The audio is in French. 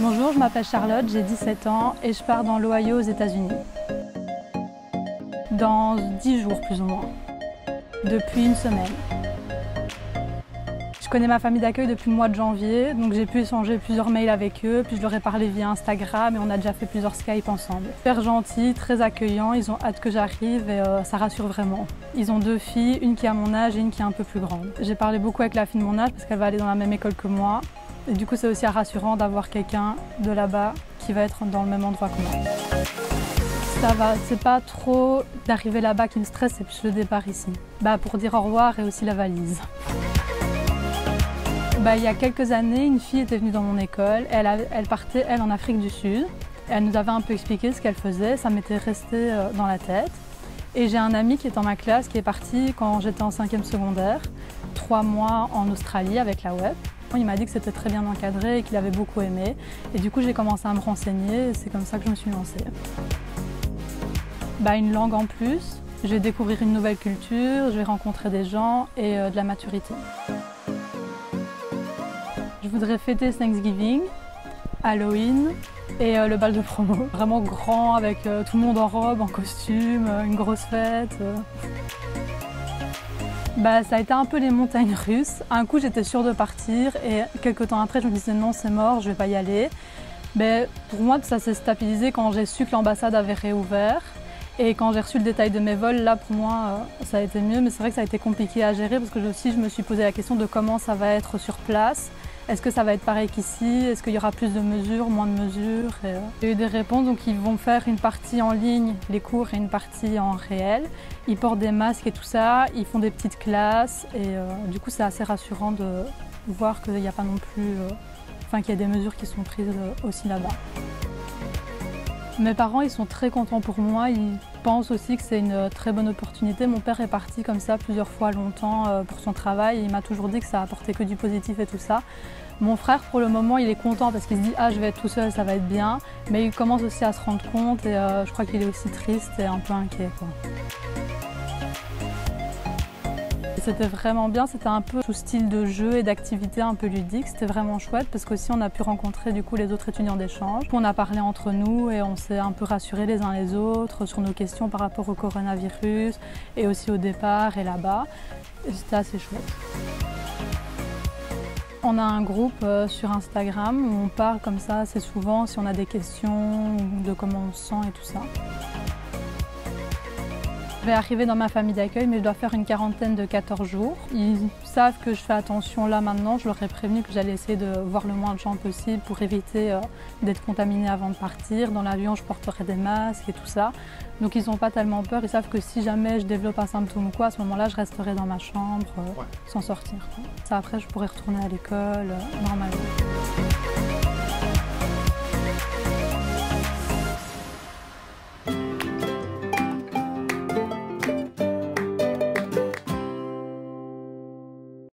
Bonjour, je m'appelle Charlotte, j'ai 17 ans et je pars dans l'Ohio aux États-Unis. Dans 10 jours plus ou moins, depuis une semaine. Je connais ma famille d'accueil depuis le mois de janvier, donc j'ai pu échanger plusieurs mails avec eux, puis je leur ai parlé via Instagram et on a déjà fait plusieurs Skype ensemble. Super gentils, très accueillants, ils ont hâte que j'arrive et ça rassure vraiment. Ils ont 2 filles, une qui a mon âge et une qui est un peu plus grande. J'ai parlé beaucoup avec la fille de mon âge parce qu'elle va aller dans la même école que moi. Et du coup c'est aussi rassurant d'avoir quelqu'un de là-bas qui va être dans le même endroit que moi. Ça va, c'est pas trop d'arriver là-bas qui me stresse, c'est plus le départ ici. Pour dire au revoir et aussi la valise. Il y a quelques années, une fille était venue dans mon école. Elle partait, elle, en Afrique du Sud. Elle nous avait un peu expliqué ce qu'elle faisait. Ça m'était resté dans la tête. Et j'ai un ami qui est dans ma classe qui est parti quand j'étais en 5e secondaire, 3 mois en Australie avec la WEP. Il m'a dit que c'était très bien encadré et qu'il avait beaucoup aimé. Et du coup, j'ai commencé à me renseigner et c'est comme ça que je me suis lancée. Une langue en plus, je vais découvrir une nouvelle culture, je vais rencontrer des gens et de la maturité. Je voudrais fêter Thanksgiving, Halloween et le bal de promo. Vraiment grand avec tout le monde en robe, en costume, une grosse fête. Ça a été un peu les montagnes russes. Un coup j'étais sûre de partir et quelques temps après je me disais non c'est mort, je vais pas y aller. Pour moi ça s'est stabilisé quand j'ai su que l'ambassade avait réouvert. Et quand j'ai reçu le détail de mes vols, là pour moi ça a été mieux, mais c'est vrai que ça a été compliqué à gérer parce que je me suis posé la question de comment ça va être sur place. Est-ce que ça va être pareil qu'ici? Est-ce qu'il y aura plus de mesures, moins de mesures? J'ai eu des réponses, donc ils vont faire une partie en ligne, les cours, et une partie en réel. Ils portent des masques et tout ça, ils font des petites classes et du coup c'est assez rassurant de voir qu'il n'y a pas non plus, qu'il y a des mesures qui sont prises aussi là-bas. Mes parents, ils sont très contents pour moi. Ils pensent aussi que c'est une très bonne opportunité. Mon père est parti comme ça plusieurs fois longtemps pour son travail. Il m'a toujours dit que ça apportait que du positif et tout ça. Mon frère, pour le moment, il est content parce qu'il se dit « Ah, je vais être tout seul, ça va être bien ». Mais il commence aussi à se rendre compte et je crois qu'il est aussi triste et un peu inquiet, quoi. C'était vraiment bien, c'était un peu tout style de jeu et d'activité un peu ludique, c'était vraiment chouette parce qu'aussi on a pu rencontrer du coup les autres étudiants d'échange. On a parlé entre nous et on s'est un peu rassurés les uns les autres sur nos questions par rapport au coronavirus et aussi au départ et là-bas. Et c'était assez chouette. On a un groupe sur Instagram où on parle comme ça assez souvent si on a des questions, de comment on se sent et tout ça. Je vais arriver dans ma famille d'accueil, mais je dois faire une quarantaine de 14 jours. Ils savent que je fais attention là maintenant. Je leur ai prévenu que j'allais essayer de voir le moins de gens possible pour éviter d'être contaminée avant de partir. Dans l'avion, je porterai des masques et tout ça. Donc ils n'ont pas tellement peur. Ils savent que si jamais je développe un symptôme ou quoi, à ce moment-là, je resterai dans ma chambre sans sortir. Ça, après, je pourrai retourner à l'école normalement.